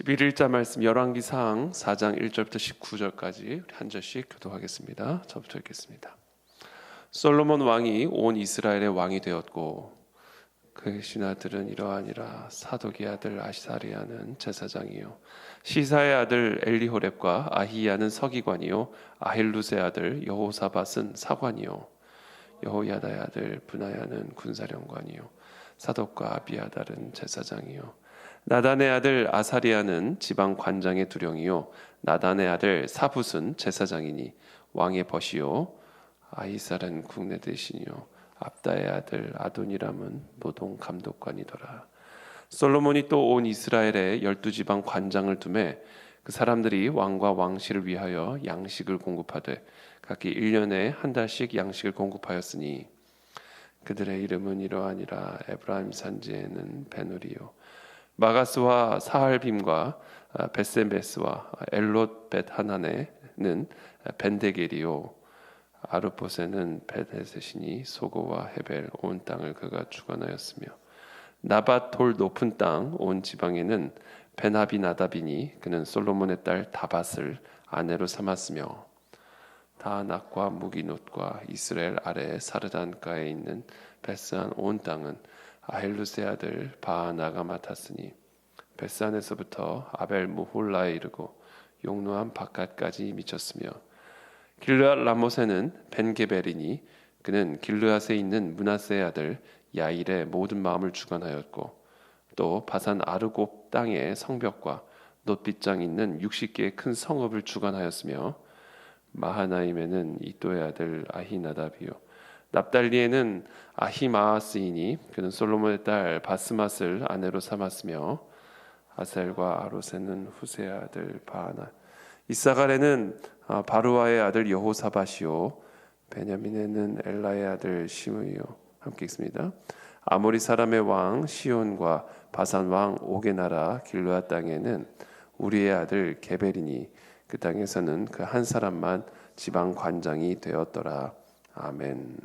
11일자 말씀 열왕기상 4장 1절부터 19절까지 한 절씩 교독하겠습니다. 저부터 읽겠습니다. 솔로몬 왕이 온 이스라엘의 왕이 되었고 그의 신하들은 이러하니라. 사독의 아들 아사리야는 제사장이요 시사의 아들 엘리호렙과 아히야는 서기관이요 아힐루스의 아들 여호사밧은 사관이요 여호야다의 아들 브나야는 군사령관이요 사독과 아비아달은 제사장이요 나단의 아들 아사리야는 지방 관장의 두령이요 나단의 아들 사붓은 제사장이니 왕의 벗이요 아히살은 국내 대신이요 압다의 아들 아도니람은 노동 감독관이더라. 솔로몬이 또 온 이스라엘에 12지방 관장을 두매 그 사람들이 왕과 왕실을 위하여 양식을 공급하되 각기 1년에 한 달씩 양식을 공급하였으니 그들의 이름은 이러하니라. 에브라임 산지에는 베누리요 마가스와 사할빔과 베세메스와 엘롯 벳하나네는 벤데겔이요 아르보세는 벳헤셋이니 소고와 헤벨 온 땅을 그가 주관하였으며 나밧 돌 높은 땅 온 지방에는 베나비나답이니 그는 솔로몬의 딸 다밧을 아내로 삼았으며 다낙과 무기노트과 이스라엘 아래 사르단가에 있는 베스안 온 땅은 아힐루스의 아들 바하나가 맡았으니 베스안에서부터 아벨 무홀라에 이르고 용노한 바깥까지 미쳤으며 길르앗 라모세는 벤게벨이니 그는 길르앗에 있는 므낫세의 아들 야일의 모든 마음을 주관하였고 또 바산 아르곱 땅의 성벽과 놋빗장 있는 60개의 큰 성읍을 주관하였으며 마하나임에는 이도의 아들 아히나답이요 납달리에는 아히마아스이니 그는 솔로몬의 딸 바스맛을 아내로 삼았으며 아셀과 아로세는 후세의 아들 바하나 이사갈에는 바루아의 아들 여호사밧이요 베냐민에는 엘라의 아들 시므이요 함께 읽습니다. 아모리 사람의 왕 시온과 바산 왕 옥의 나라 길르앗 땅에는 우리의 아들 게벨이니 그 땅에서는 그 한 사람만 지방 관장이 되었더라. 아멘.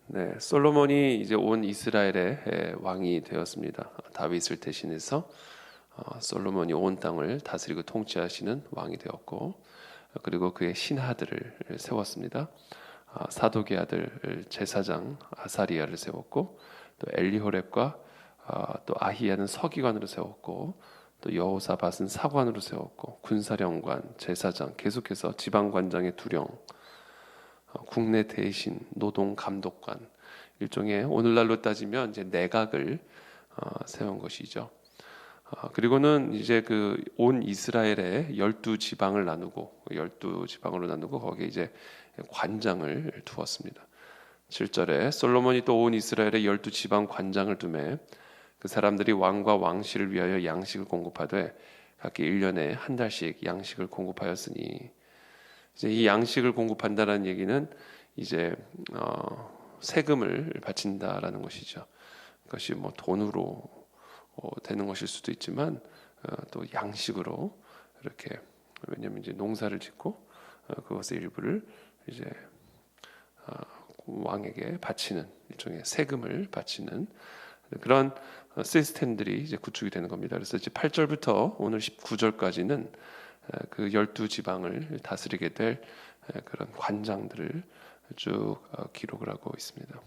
네, 솔로몬이 이제 온 이스라엘의 왕이 되었습니다. 다윗을 대신해서 솔로몬이 온 땅을 다스리고 통치하시는 왕이 되었고, 그리고 그의 신하들을 세웠습니다. 사독의 아들 제사장 아사리야를 세웠고, 또 엘리호렙과 또 아히야는 서기관으로 세웠고, 또 여호사밧은 사관으로 세웠고, 군사령관, 제사장, 계속해서 지방관장의 두령, 국내 대신, 노동 감독관, 일종의 오늘날로 따지면 이제 내각을 세운 것이죠. 그리고는 이제 그 온 이스라엘에 12지방을 나누고 12지방으로 나누고 거기에 이제 관장을 두었습니다. 7절에 솔로몬이 또 온 이스라엘에 12지방 관장을 두매 그 사람들이 왕과 왕실을 위하여 양식을 공급하되 각기 1년에 한 달씩 양식을 공급하였으니 이제 이 양식을 공급한다는 얘기는 이제 세금을 바친다라는 것이죠. 그것이 뭐 돈으로 되는 것일 수도 있지만 또 양식으로 이렇게 왜냐하면 이제 농사를 짓고 그것의 일부를 이제 왕에게 바치는 일종의 세금을 바치는 그런 시스템들이 이제 구축이 되는 겁니다. 그래서 이제 8절부터 오늘 19절까지는 그 12지방을 다스리게 될 그런 관장들을 쭉 기록을 하고 있습니다.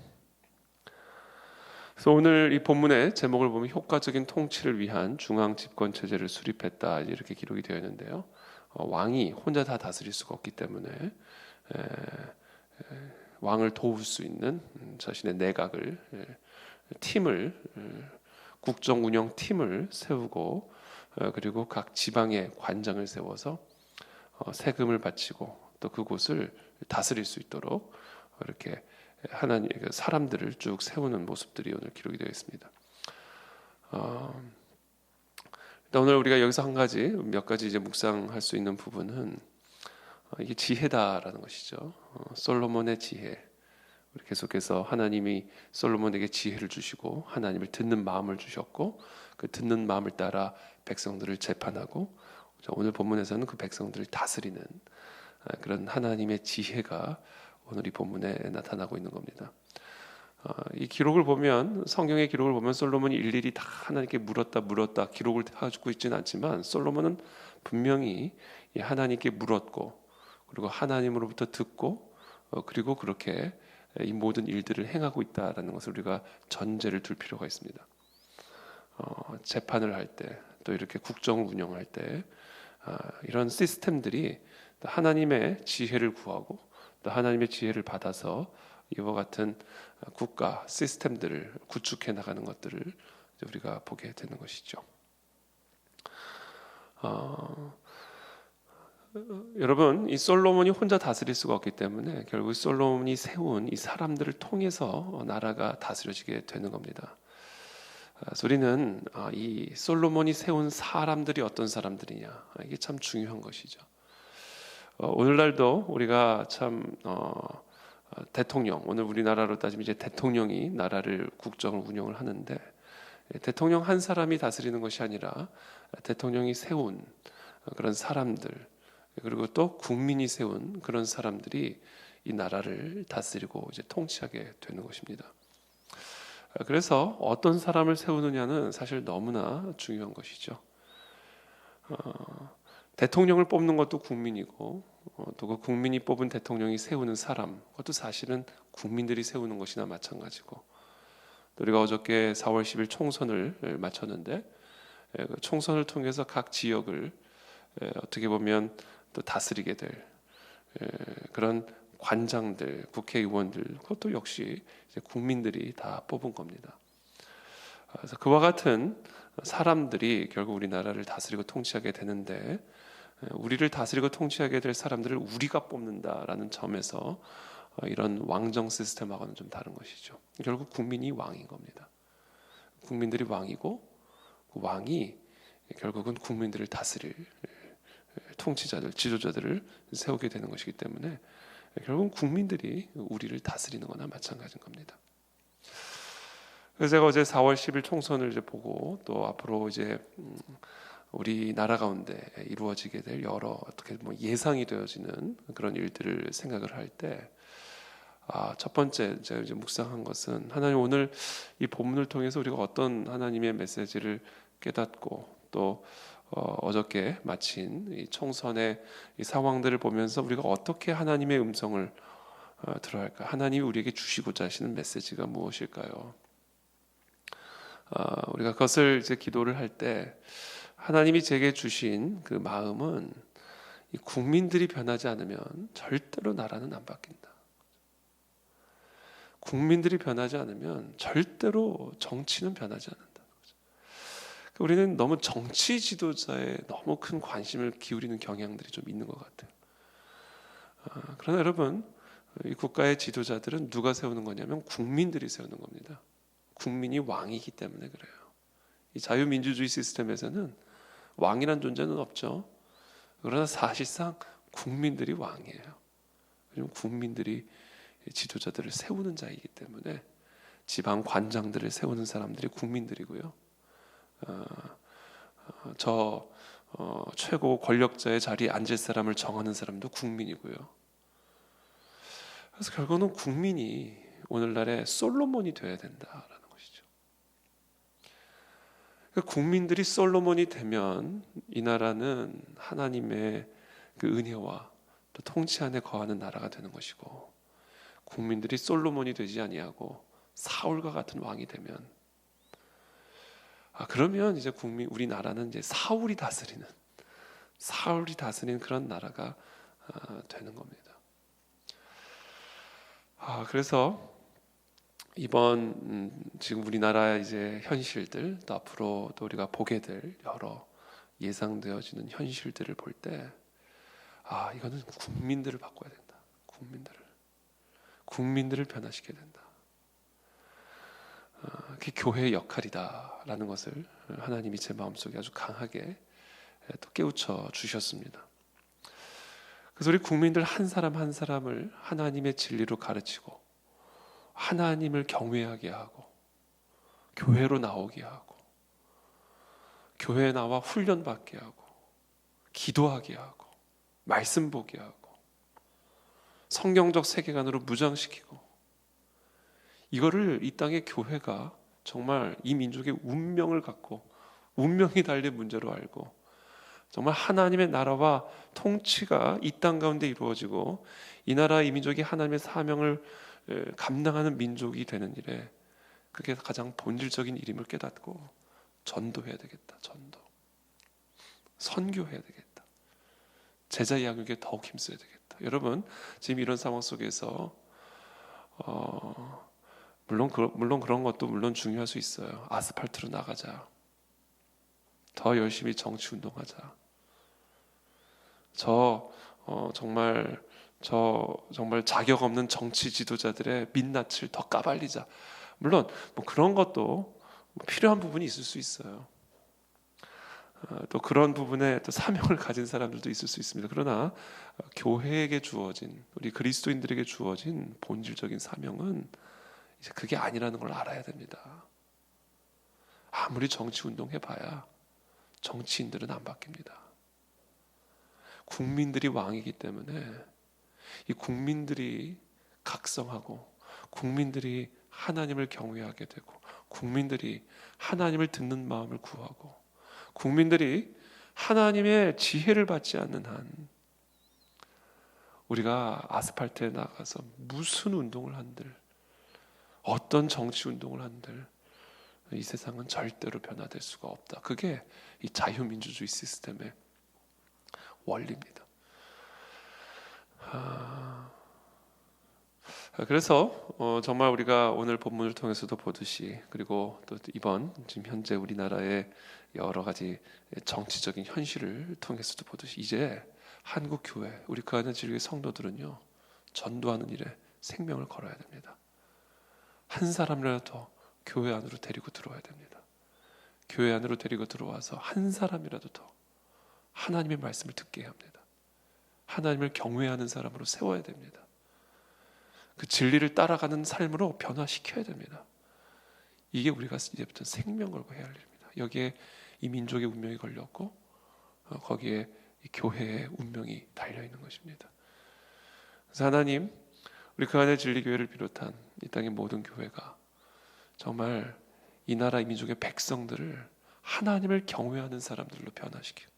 그래서 오늘 이 본문의 제목을 보면 효과적인 통치를 위한 중앙 집권 체제를 수립했다 이렇게 기록이 되어 있는데요. 왕이 혼자 다 다스릴 수가 없기 때문에 왕을 도울 수 있는 자신의 내각을 팀을 국정 운영 팀을 세우고 그리고 각 지방의 관장을 세워서 세금을 바치고 또 그곳을 다스릴 수 있도록 이렇게 하나님 사람들을 쭉 세우는 모습들이 오늘 기록이 되어 있습니다. 일단 오늘 우리가 여기서 몇 가지 이제 묵상할 수 있는 부분은 이게 지혜다라는 것이죠. 솔로몬의 지혜. 우리 계속해서 하나님이 솔로몬에게 지혜를 주시고 하나님을 듣는 마음을 주셨고 그 듣는 마음을 따라 백성들을 재판하고 오늘 본문에서는 그 백성들을 다스리는 그런 하나님의 지혜가 오늘 이 본문에 나타나고 있는 겁니다. 이 기록을 보면, 성경의 기록을 보면 솔로몬이 일일이 다 하나님께 물었다 기록을 하고 있지는 않지만, 솔로몬은 분명히 이 하나님께 물었고, 그리고 하나님으로부터 듣고, 그리고 그렇게 이 모든 일들을 행하고 있다라는 것을 우리가 전제를 둘 필요가 있습니다. 재판을 할 때, 또 이렇게 국정을 운영할 때, 이런 시스템들이 하나님의 지혜를 구하고 또 하나님의 지혜를 받아서 이와 같은 국가 시스템들을 구축해 나가는 것들을 우리가 보게 되는 것이죠. 여러분, 이 솔로몬이 혼자 다스릴 수가 없기 때문에 결국 솔로몬이 세운 이 사람들을 통해서 나라가 다스려지게 되는 겁니다. 우리는 이 솔로몬이 세운 사람들이 어떤 사람들이냐, 이게 참 중요한 것이죠. 오늘날도 우리가 참 대통령, 오늘 우리나라로 따지면 이제 대통령이 나라를 국정을 운영을 하는데, 대통령 한 사람이 다스리는 것이 아니라 대통령이 세운 그런 사람들, 그리고 또 국민이 세운 그런 사람들이 이 나라를 다스리고 이제 통치하게 되는 것입니다. 그래서 어떤 사람을 세우느냐는 사실 너무나 중요한 것이죠. 대통령을 뽑는 것도 국민이고, 또 그 국민이 뽑은 대통령이 세우는 사람, 그것도 사실은 국민들이 세우는 것이나 마찬가지고, 또 우리가 어저께 4월 10일 총선을 마쳤는데, 그 총선을 통해서 각 지역을 어떻게 보면 또 다스리게 될 그런 관장들, 국회의원들, 그것도 역시 이제 국민들이 다 뽑은 겁니다. 그래서 그와 같은 사람들이 결국 우리나라를 다스리고 통치하게 되는데, 우리를 다스리고 통치하게 될 사람들을 우리가 뽑는다라는 점에서 이런 왕정 시스템하고는 좀 다른 것이죠. 결국 국민이 왕인 겁니다. 국민들이 왕이고, 그 왕이 결국은 국민들을 다스릴 통치자들, 지도자들을 세우게 되는 것이기 때문에 결국은 국민들이 우리를 다스리는 거나 마찬가지인 겁니다. 그래서 제가 어제 4월 10일 총선을 이제 보고, 또 앞으로 이제 우리 나라 가운데 이루어지게 될 여러 어떻게 예상이 되어지는 그런 일들을 생각을 할 때, 첫 번째 제가 이제 묵상한 것은, 하나님 오늘 이 본문을 통해서 우리가 어떤 하나님의 메시지를 깨닫고, 또 어저께 마친 이 총선의 이 상황들을 보면서 우리가 어떻게 하나님의 음성을 들어야 할까? 하나님이 우리에게 주시고자 하시는 메시지가 무엇일까요? 우리가 그것을 이제 기도를 할 때, 하나님이 제게 주신 그 마음은, 이 국민들이 변하지 않으면 절대로 나라는 안 바뀐다. 국민들이 변하지 않으면 절대로 정치는 변하지 않는다. 우리는 너무 정치 지도자에 너무 큰 관심을 기울이는 경향들이 좀 있는 것 같아요. 그러나 여러분, 이 국가의 지도자들은 누가 세우는 거냐면 국민들이 세우는 겁니다. 국민이 왕이기 때문에 그래요. 이 자유민주주의 시스템에서는 왕이란 존재는 없죠. 그러나 사실상 국민들이 왕이에요. 왜냐하면 국민들이 지도자들을 세우는 자이기 때문에 지방 관장들을 세우는 사람들이 국민들이고요. 최고 권력자의 자리에 앉을 사람을 정하는 사람도 국민이고요. 그래서 결국은 국민이 오늘날의 솔로몬이 되어야 된다라는 것이죠. 국민들이 솔로몬이 되면 이 나라는 하나님의 그 은혜와 또 통치 안에 거하는 나라가 되는 것이고, 국민들이 솔로몬이 되지 아니하고 사울과 같은 왕이 되면, 그러면 이제 우리나라는 이제 사울이 다스리는 그런 나라가 되는 겁니다. 그래서 이번 지금 우리나라의 이제 현실들, 또 앞으로 또 우리가 보게 될 여러 예상되어지는 현실들을 볼 때, 이거는 국민들을 바꿔야 된다. 국민들을 변화시켜야 된다. 그게 교회의 역할이다라는 것을 하나님이 제 마음속에 아주 강하게 또 깨우쳐 주셨습니다. 그래서 우리 국민들 한 사람 한 사람을 하나님의 진리로 가르치고, 하나님을 경외하게 하고, 교회로 나오게 하고, 교회에 나와 훈련받게 하고, 기도하게 하고, 말씀 보게 하고, 성경적 세계관으로 무장시키고, 이거를 이 땅의 교회가 정말 이 민족의 운명을 갖고 운명이 달린 문제로 알고 정말 하나님의 나라와 통치가 이 땅 가운데 이루어지고 이 나라 이 민족이 하나님의 사명을 감당하는 민족이 되는 일에 그게 가장 본질적인 일임을 깨닫고 전도해야 되겠다. 전도. 선교해야 되겠다. 제자 양육에 더욱 힘써야 되겠다. 여러분 지금 이런 상황 속에서 물론 그런 것도 물론 중요할 수 있어요. 아스팔트로 나가자. 더 열심히 정치 운동하자. 정말 자격 없는 정치 지도자들의 민낯을 더 까발리자. 물론 그런 것도 필요한 부분이 있을 수 있어요. 또 그런 부분에 또 사명을 가진 사람들도 있을 수 있습니다. 그러나 교회에게 주어진 우리 그리스도인들에게 주어진 본질적인 사명은 이제 그게 아니라는 걸 알아야 됩니다. 아무리 정치 운동해봐야 정치인들은 안 바뀝니다. 국민들이 왕이기 때문에 이 국민들이 각성하고 국민들이 하나님을 경외하게 되고 국민들이 하나님을 듣는 마음을 구하고 국민들이 하나님의 지혜를 받지 않는 한 우리가 아스팔트에 나가서 무슨 운동을 한들 어떤 정치 운동을 한들 이 세상은 절대로 변화될 수가 없다. 그게 이 자유민주주의 시스템의 원리입니다. 그래서 정말 우리가 오늘 본문을 통해서도 보듯이 그리고 또 이번 지금 현재 우리나라의 여러 가지 정치적인 현실을 통해서도 보듯이 이제 한국 교회 우리 그 안에 진리의 성도들은요 전도하는 일에 생명을 걸어야 됩니다. 한 사람이라도 더 교회 안으로 데리고 들어와야 됩니다. 교회 안으로 데리고 들어와서 한 사람이라도 더 하나님의 말씀을 듣게 합니다. 하나님을 경외하는 사람으로 세워야 됩니다. 그 진리를 따라가는 삶으로 변화시켜야 됩니다. 이게 우리가 이제부터 생명 걸고 해야 할 일입니다. 여기에 이 민족의 운명이 걸렸고 거기에 이 교회의 운명이 달려있는 것입니다. 그래서 하나님 우리 그 안에 진리교회를 비롯한 이 땅의 모든 교회가 정말 이 나라 이 민족의 백성들을 하나님을 경외하는 사람들로 변화시키고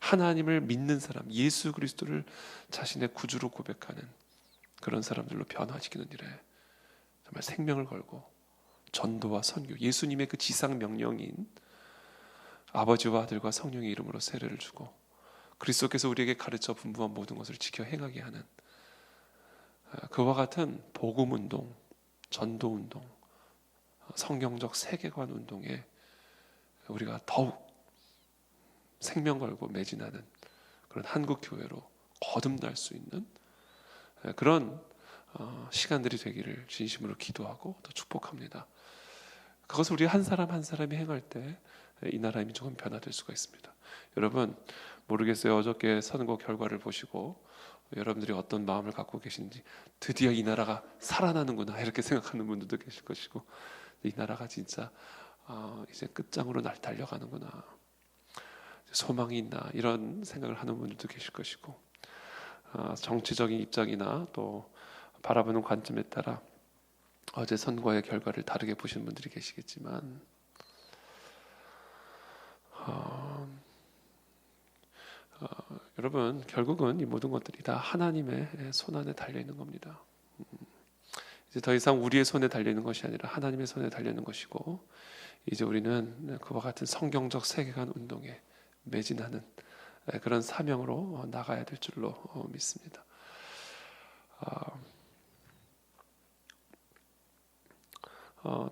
하나님을 믿는 사람 예수 그리스도를 자신의 구주로 고백하는 그런 사람들로 변화시키는 일에 정말 생명을 걸고 전도와 선교 예수님의 그 지상 명령인 아버지와 아들과 성령의 이름으로 세례를 주고 그리스도께서 우리에게 가르쳐 분부한 모든 것을 지켜 행하게 하는 그와 같은 복음운동, 전도운동, 성경적 세계관 운동에 우리가 더욱 생명 걸고 매진하는 그런 한국 교회로 거듭날 수 있는 그런 시간들이 되기를 진심으로 기도하고 또 축복합니다. 그것을 우리 한 사람 한 사람이 행할 때 이 나라의 민족은 변화될 수가 있습니다. 여러분 모르겠어요. 어저께 선거 결과를 보시고 여러분들이 어떤 마음을 갖고 계신지 드디어 이 나라가 살아나는구나 이렇게 생각하는 분들도 계실 것이고 이 나라가 진짜 이제 끝장으로 달려가는구나 소망이 있나 이런 생각을 하는 분들도 계실 것이고 정치적인 입장이나 또 바라보는 관점에 따라 어제 선거의 결과를 다르게 보시는 분들이 계시겠지만 여러분 결국은 이 모든 것들이 다 하나님의 손 안에 달려 있는 겁니다. 이제 더 이상 우리의 손에 달려 있는 것이 아니라 하나님의 손에 달려 있는 것이고 이제 우리는 그와 같은 성경적 세계관 운동에 매진하는 그런 사명으로 나가야 될 줄로 믿습니다.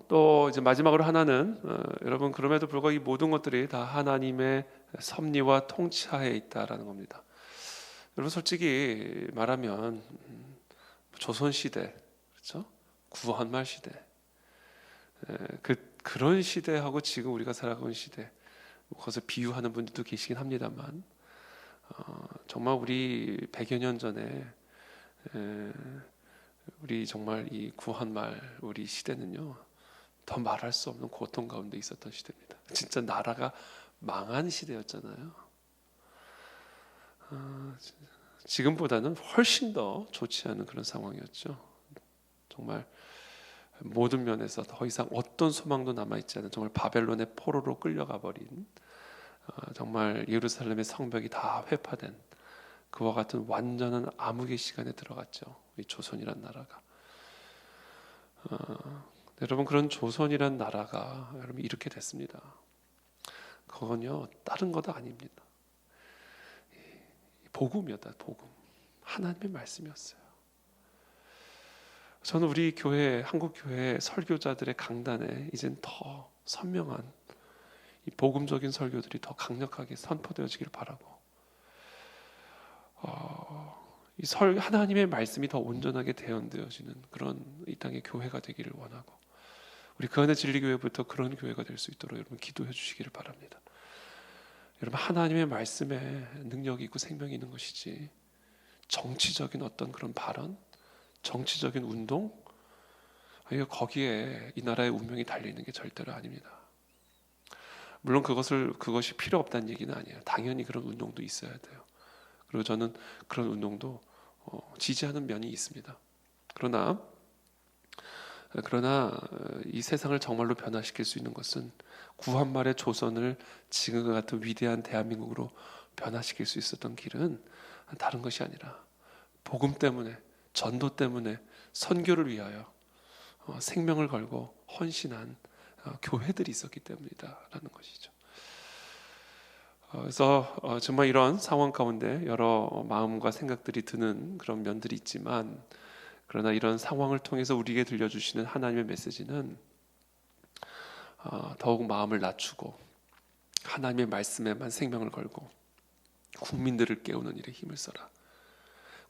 또 이제 마지막으로 하나는 여러분 그럼에도 불구하고 이 모든 것들이 다 하나님의 섭리와 통치하에 있다라는 겁니다. 여러분 솔직히 말하면 조선 시대 그렇죠? 구한말 시대 그런 시대하고 지금 우리가 살아가는 시대 그것을 비유하는 분들도 계시긴 합니다만 정말 우리 100여 년 전에 우리 정말 이 구한말 우리 시대는요 더 말할 수 없는 고통 가운데 있었던 시대입니다. 진짜 나라가 망한 시대였잖아요. 지금보다는 훨씬 더 좋지 않은 그런 상황이었죠. 정말 모든 면에서 더 이상 어떤 소망도 남아있지 않은 정말 바벨론의 포로로 끌려가 버린 정말 예루살렘의 성벽이 다 회파된 그와 같은 완전한 암흑의 시간에 들어갔죠. 이 조선이란 나라가. 여러분, 그런 조선이란 나라가 여러분 이렇게 됐습니다. 그건요 다른 것도 아닙니다. 복음이었다. 복음. 하나님의 말씀이었어요. 저는 우리 교회, 한국 교회 설교자들의 강단에 이젠 더 선명한 이 복음적인 설교들이 더 강력하게 선포되어지길 바라고, 하나님의 말씀이 더 온전하게 대언되어지는 그런 이 땅의 교회가 되기를 원하고, 우리 그 안에 진리교회부터 그런 교회가 될 수 있도록 여러분 기도해 주시기를 바랍니다. 여러분, 하나님의 말씀에 능력이 있고 생명이 있는 것이지 정치적인 어떤 그런 발언, 정치적인 운동, 거기에 이 나라의 운명이 달려있는 게 절대로 아닙니다. 물론 그것이 필요 없다는 얘기는 아니에요. 당연히 그런 운동도 있어야 돼요. 그리고 저는 그런 운동도 지지하는 면이 있습니다. 그러나 이 세상을 정말로 변화시킬 수 있는 것은 구한말의 조선을 지금과 같은 위대한 대한민국으로 변화시킬 수 있었던 길은 다른 것이 아니라 복음 때문에, 전도 때문에, 선교를 위하여 생명을 걸고 헌신한 교회들이 있었기 때문이다라는 것이죠. 그래서 정말 이런 상황 가운데 여러 마음과 생각들이 드는 그런 면들이 있지만, 그러나 이런 상황을 통해서 우리에게 들려주시는 하나님의 메시지는 더욱 마음을 낮추고 하나님의 말씀에만 생명을 걸고 국민들을 깨우는 일에 힘을 써라.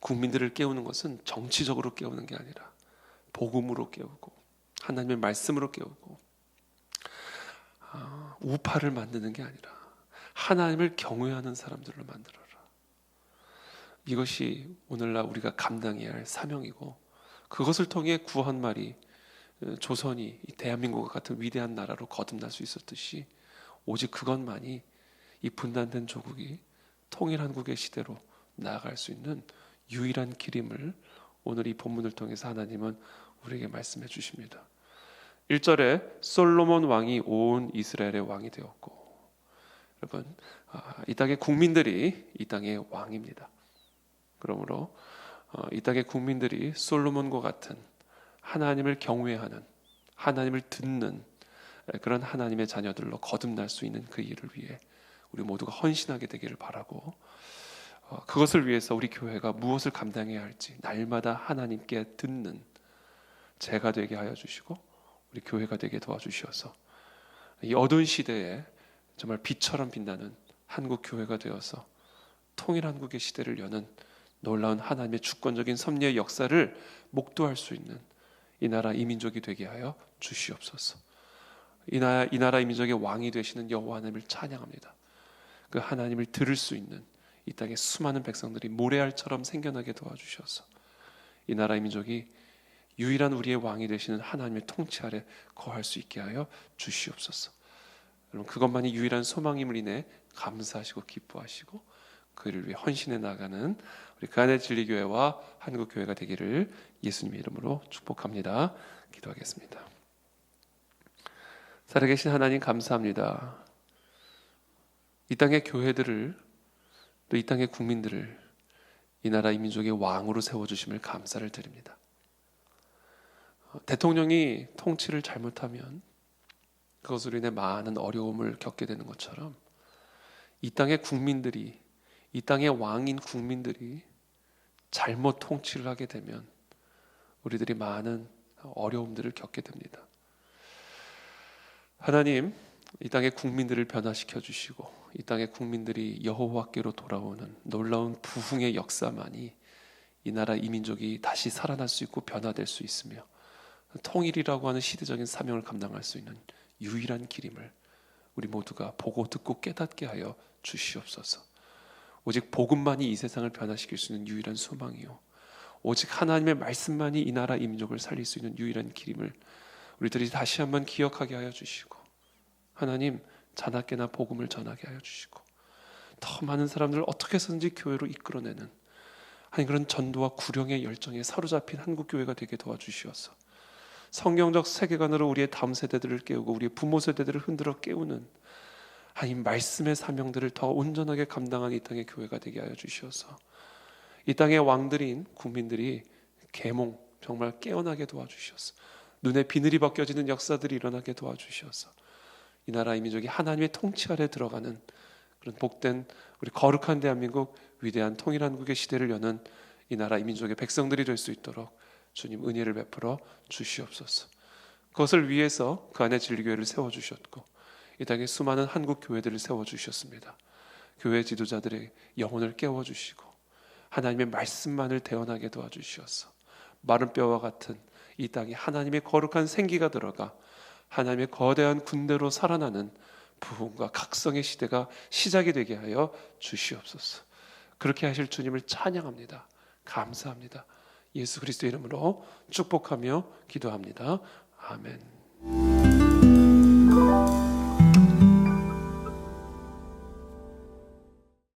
국민들을 깨우는 것은 정치적으로 깨우는 게 아니라 복음으로 깨우고 하나님의 말씀으로 깨우고 우파를 만드는 게 아니라 하나님을 경외하는 사람들로 만들어라. 이것이 오늘날 우리가 감당해야 할 사명이고, 그것을 통해 구한말이, 조선이 이 대한민국과 같은 위대한 나라로 거듭날 수 있었듯이 오직 그것만이 이 분단된 조국이 통일한국의 시대로 나아갈 수 있는 유일한 길임을 오늘 이 본문을 통해서 하나님은 우리에게 말씀해 주십니다. 1절에 솔로몬 왕이 온 이스라엘의 왕이 되었고, 여러분, 이 땅의 국민들이 이 땅의 왕입니다. 그러므로 이 땅의 국민들이 솔로몬과 같은 하나님을 경외하는, 하나님을 듣는 그런 하나님의 자녀들로 거듭날 수 있는 그 일을 위해 우리 모두가 헌신하게 되기를 바라고, 그것을 위해서 우리 교회가 무엇을 감당해야 할지 날마다 하나님께 듣는 제가 되게 하여 주시고 우리 교회가 되게 도와주시어서 이 어두운 시대에 정말 빛처럼 빛나는 한국 교회가 되어서 통일한국의 시대를 여는 놀라운 하나님의 주권적인 섭리의 역사를 목도할 수 있는 이 나라 이 민족이 되게 하여 주시옵소서. 이 나라 이 민족의 왕이 되시는 여호와 하나님을 찬양합니다. 그 하나님을 들을 수 있는 이 땅의 수많은 백성들이 모래알처럼 생겨나게 도와주셔서 이 나라 이 민족이 유일한 우리의 왕이 되시는 하나님의 통치 아래 거할 수 있게 하여 주시옵소서. 여러분, 그것만이 유일한 소망임을 인해 감사하시고 기뻐하시고 그를 위해 헌신해 나가는 우리 그안의 진리교회와 한국교회가 되기를 예수님의 이름으로 축복합니다. 기도하겠습니다. 살아계신 하나님, 감사합니다. 이 땅의 교회들을, 또 이 땅의 국민들을 이 나라 이 민족의 왕으로 세워주심을 감사를 드립니다. 대통령이 통치를 잘못하면 그것으로 인해 많은 어려움을 겪게 되는 것처럼 이 땅의 국민들이, 이 땅의 왕인 국민들이 잘못 통치를 하게 되면 우리들이 많은 어려움들을 겪게 됩니다. 하나님, 이 땅의 국민들을 변화시켜 주시고 이 땅의 국민들이 여호와께로 돌아오는 놀라운 부흥의 역사만이 이 나라 이 민족이 다시 살아날 수 있고 변화될 수 있으며 통일이라고 하는 시대적인 사명을 감당할 수 있는 유일한 길임을 우리 모두가 보고 듣고 깨닫게 하여 주시옵소서. 오직 복음만이 이 세상을 변화시킬 수 있는 유일한 소망이요, 오직 하나님의 말씀만이 이 나라 이 민족을 살릴 수 있는 유일한 길임을 우리들이 다시 한번 기억하게 하여 주시고, 하나님, 자나깨나 복음을 전하게 하여 주시고 더 많은 사람들을 어떻게 해서든지 교회로 이끌어내는 하나님 그런 전도와 구령의 열정에 사로잡힌 한국교회가 되게 도와주시옵소서. 성경적 세계관으로 우리의 다음 세대들을 깨우고 우리의 부모 세대들을 흔들어 깨우는 이 말씀의 사명들을 더 온전하게 감당하는 이 땅의 교회가 되게 하여 주시옵소서. 이 땅의 왕들인 국민들이 계몽 정말 깨어나게 도와주시옵소서. 눈에 비늘이 벗겨지는 역사들이 일어나게 도와주시옵소서. 이 나라 이 민족이 하나님의 통치 아래 들어가는 그런 복된 우리 거룩한 대한민국, 위대한 통일한국의 시대를 여는 이 나라 이 민족의 백성들이 될 수 있도록 주님 은혜를 베풀어 주시옵소서. 그것을 위해서 그 안에 진리교회를 세워주셨고 이 땅에 수많은 한국 교회들을 세워주셨습니다. 교회 지도자들의 영혼을 깨워주시고 하나님의 말씀만을 대언하게 도와주시옵소서. 마른 뼈와 같은 이 땅에 하나님의 거룩한 생기가 들어가 하나님의 거대한 군대로 살아나는 부흥과 각성의 시대가 시작이 되게 하여 주시옵소서. 그렇게 하실 주님을 찬양합니다. 감사합니다. 예수 그리스도의 이름으로 축복하며 기도합니다. 아멘.